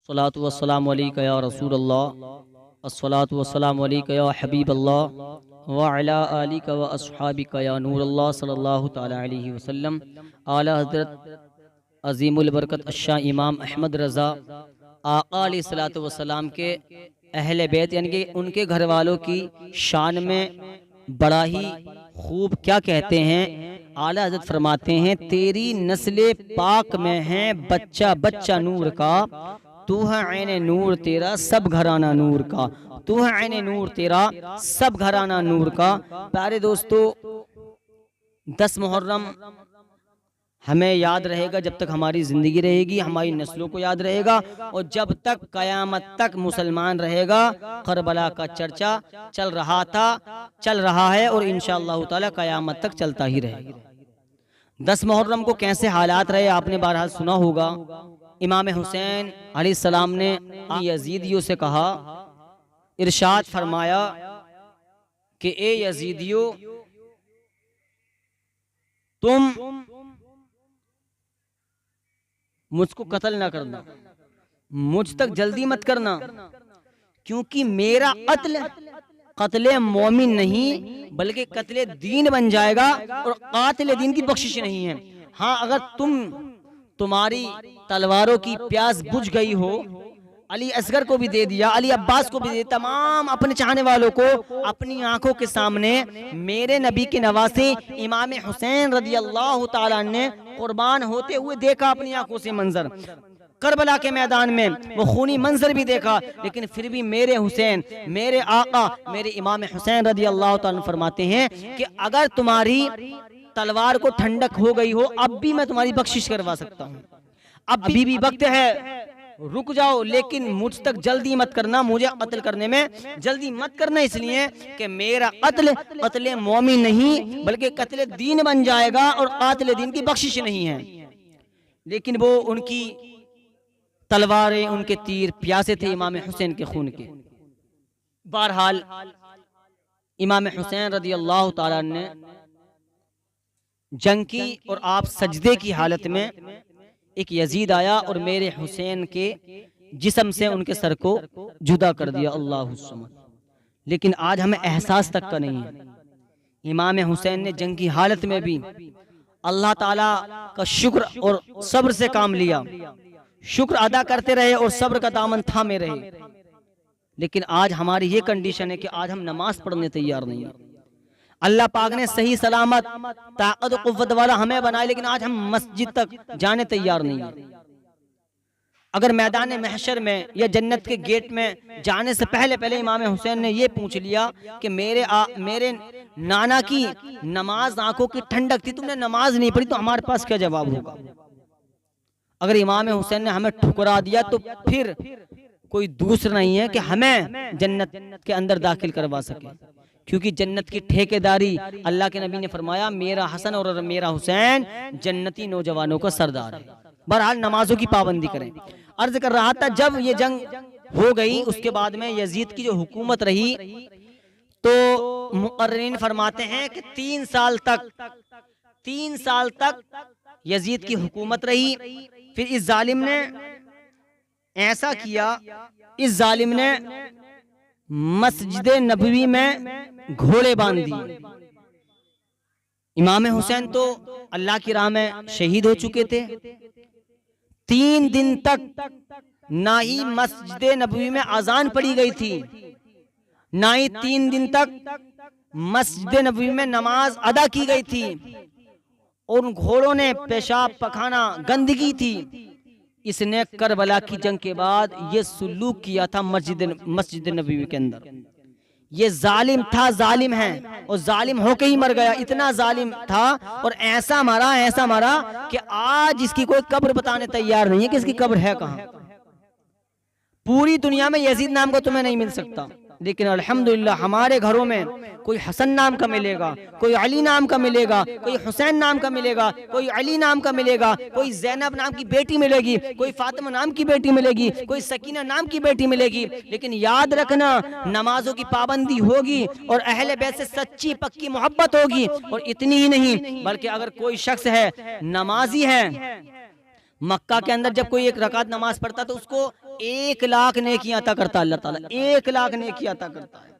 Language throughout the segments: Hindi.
अस्सलातु वस्सलामु अलैका या रसूलल्लाह, अस्सलातु वस्सलामु अलैका या हबीबल्लाह व अला आलिका व अस्हाबिका या नूरल्लाह सल्लल्लाहु तआला अलैहि वसल्लम। आला हज़रत अज़ीमुल बरकत अश्शा इमाम अहमद रज़ा आका अलैहिस्सलातु वस्सलाम के अहले बैत यानी कि उनके घर वालों की शान में बड़ा ही खूब क्या कहते हैं। आला हज़रत फरमाते हैं, तेरी नस्ले पाक में है बच्चा बच्चा नूर का, तू है ऐने नूर तेरा सब घराना नूर का, तू है ऐने नूर तेरा सब घराना नूर का। प्यारे दोस्तों, 10 मुहर्रम हमें याद रहेगा जब तक हमारी ज़िंदगी रहेगी, हमारी नस्लों को याद रहेगा, और जब तक क़यामत तक मुसलमान रहेगा। करबला का चर्चा चल रहा था, चल रहा है और इंशाअल्लाह ताला क़यामत तक चलता ही रहेगा। 10 मुहर्रम को कैसे हालात रहे आपने बहरहाल सुना होगा। इमाम हुसैन अलैहिस्सलाम ने यजीदियों से कहा, इरशाद फरमाया कि ए यजीदियों, तुम मुझको कत्ल ना करना, मुझ तक जल्दी मत करना, क्योंकि मेरा कत्ले मोमिन नहीं बल्कि कत्ले दीन बन जाएगा और कातिल दीन की बख्शिश नहीं है। हाँ, अगर तुम्हारी तलवारों की प्यास बुझ गई हो, अली असगर को भी दे दिया, अली अब्बास को भी दे, तमाम अपने चाहने वालों को अपनी आंखों के सामने मेरे नबी के नवासे इमाम हुसैन रदियल्लाहु ताला ने कुर्बान होते हुए देखा अपनी आंखों से मंजर, करबला के मैदान में वो खूनी मंजर भी देखा, लेकिन फिर भी मेरे हुसैन, मेरे आका, मेरे इमाम हुसैन रदियल्लाहु ताला फरमाते हैं कि अगर तुम्हारी तलवार को ठंडक हो गई हो, अब भी मैं तुम्हारी बख्शिश करवा सकता हूँ, अभी भी वक्त है, रुक जाओ, लेकिन मुझ तक जल्दी मत करना, मुझे कत्ल करने में जल्दी मत करना, इसलिए कि मेरा कत्ल मोमिन नहीं बल्कि कत्ल दीन बन जाएगा और कातिल दीन की बख्शिश नहीं है। लेकिन वो उनकी तलवारें, उनके तीर प्यासे थे इमाम हुसैन के खून के। बहरहाल इमाम हुसैन रदियल्लाहु ताला ने जंग की और आप सजदे की हालत में एक यजीद आया और मेरे हुसैन के जिस्म से उनके सर को जुदा कर दिया। अल्लाहु समद। लेकिन आज हमें एहसास तक का नहीं है। इमाम हुसैन ने जंग की हालत में भी अल्लाह ताला का शुक्र और सब्र से काम लिया, शुक्र अदा करते रहे और सब्र का दामन थामे रहे। लेकिन आज हमारी ये कंडीशन है कि आज हम नमाज पढ़ने तैयार नहीं है। अल्लाह पाक ने सही सलामत ताकत और कुव्वत वाला हमें बनाया, लेकिन आज हम मस्जिद तक जाने तैयार नहीं है। अगर मैदान महशर में या जन्नत के गेट में जाने से पहले पहले इमाम हुसैन ने ये पूछ लिया कि मेरे नाना की नमाज आंखों की ठंडक थी, तुमने नमाज नहीं पढ़ी, तो हमारे पास क्या जवाब होगा। अगर इमाम हुसैन ने हमें ठुकरा दिया तो फिर कोई दूसरा नहीं है कि हमें जन्नत के अंदर दाखिल करवा सके, क्योंकि जन्नत की ठेकेदारी अल्लाह के नबी ने फरमाया, मेरा हसन और मेरा हुसैन जन्नती नौजवानों का सरदार है। बहरहाल नमाजों की पाबंदी करें। अर्ज कर रहा था, जब ये जंग हो गई उसके बाद में यजीद की जो हुकूमत रही, तो मुक़र्रिरीन फरमाते हैं कि 3 साल तक यजीद की हुकूमत रही। फिर इस जालिम ने ऐसा किया, इस जालिम ने मस्जिद नबवी में घोड़े बांध दिए। इमाम हुसैन तो अल्लाह की राह में शहीद हो चुके थे। 3 दिन तक ना ही मस्जिद नबवी में अजान पढ़ी गई थी, ना ही 3 दिन तक मस्जिद नबवी में नमाज अदा की गई थी, और उन घोड़ों ने पेशाब पखाना गंदगी थी। इसने करबला की जंग के बाद ये सुलूक किया था मस्जिद नबवी के अंदर। ये जालिम था, जालिम है, और जालिम होके ही मर गया। इतना जालिम था और ऐसा मारा कि आज इसकी कोई कब्र बताने तैयार नहीं है कि इसकी कब्र है कहाँ। पूरी दुनिया में यजीद नाम का तुम्हें नहीं मिल सकता, लेकिन अल्हम्दुलिल्लाह हमारे घरों में कोई हसन नाम का मिलेगा, कोई अली नाम का मिलेगा, कोई हुसैन नाम का मिलेगा, कोई अली नाम का मिलेगा, कोई ज़ैनब नाम की बेटी मिलेगी, कोई फातिमा नाम की बेटी मिलेगी, कोई सकीना नाम की बेटी मिलेगी। लेकिन याद रखना, नमाजों की पाबंदी होगी और अहले बैत से सच्ची पक्की मोहब्बत होगी। और इतनी ही नहीं बल्कि अगर कोई शख्स है नमाजी है मक्का के अंदर जब कोई एक रकात नमाज पढ़ता तो उसको 1 लाख नेकियां अता करता अल्लाह ताला, 1 लाख नेकियां अता करता है।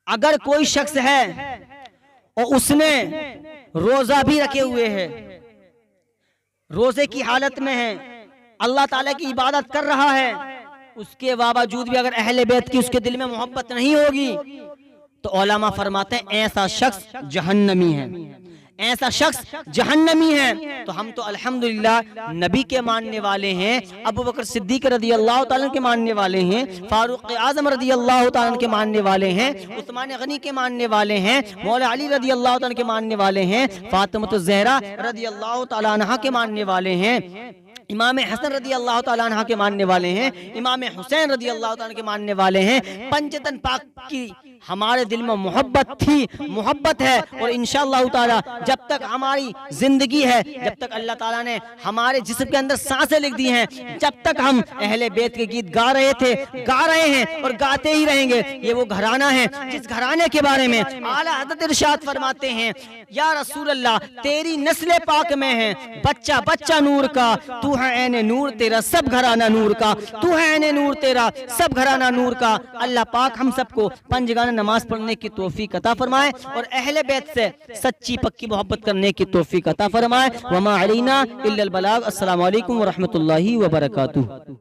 अगर कोई शख्स है और उसने रोजा भी रखे हुए है, रोजे की हालत में है, अल्लाह ताला की इबादत कर रहा है, उसके बावजूद भी अगर अहले बैत की उसके दिल में मोहब्बत नहीं होगी तो उलमा फरमाते हैं ऐसा शख्स जहन्नमी है, ऐसा शख्स जहन्नमी है। तो हम तो अल्हम्दुलिल्लाह नबी के मानने वाले हैं, अबू बकर सिद्दीक रदी अल्लाह ताला के मानने वाले हैं, फारूक आजम रदी अल्लाह ताला के मानने वाले हैं, उस्मान गनी के मानने वाले हैं, मौला अली रदी अल्लाह ताला के मानने वाले हैं, फातिमा ज़हरा रदी अल्लाह ताला अन्हा के मानने वाले हैं, इमाम हसन रदी अल्लाह ताला अन्हा के मानने वाले हैं, इमाम हुसैन रदी अल्लाह ताला के मानने वाले हैं। पंचतन पाक की हमारे दिल में मोहब्बत थी, मोहब्बत है, और इंशाअल्लाह ताला जब तक हमारी जिंदगी है, जब तक अल्लाह ताला ने हमारे जिस्म के अंदर सांसें लिख दी हैं, जब तक हम अहले बैत के गीत गा रहे थे, गा रहे हैं और गाते ही रहेंगे। ये वो घराना है जिस घराने के बारे में आला हज़रत इरशाद फरमाते हैं, या रसूल अल्लाह तेरी नस्ल पाक में है बच्चा बच्चा नूर का, तू है ऐने नूर तेरा सब घराना नूर का, तू है ऐने नूर तेरा सब घराना नूर का। अल्लाह पाक हम सबको पंजगाना नमाज पढ़ने की तौफीक अता फरमाए और अहले बैत से सच्ची पक्की मोहब्बत करने की तौफीक अता फरमाए। वमा अलैना इल्लल बलाग। अस्सलामु अलैकुम व रहमतुल्लाहि व बरकातुहू।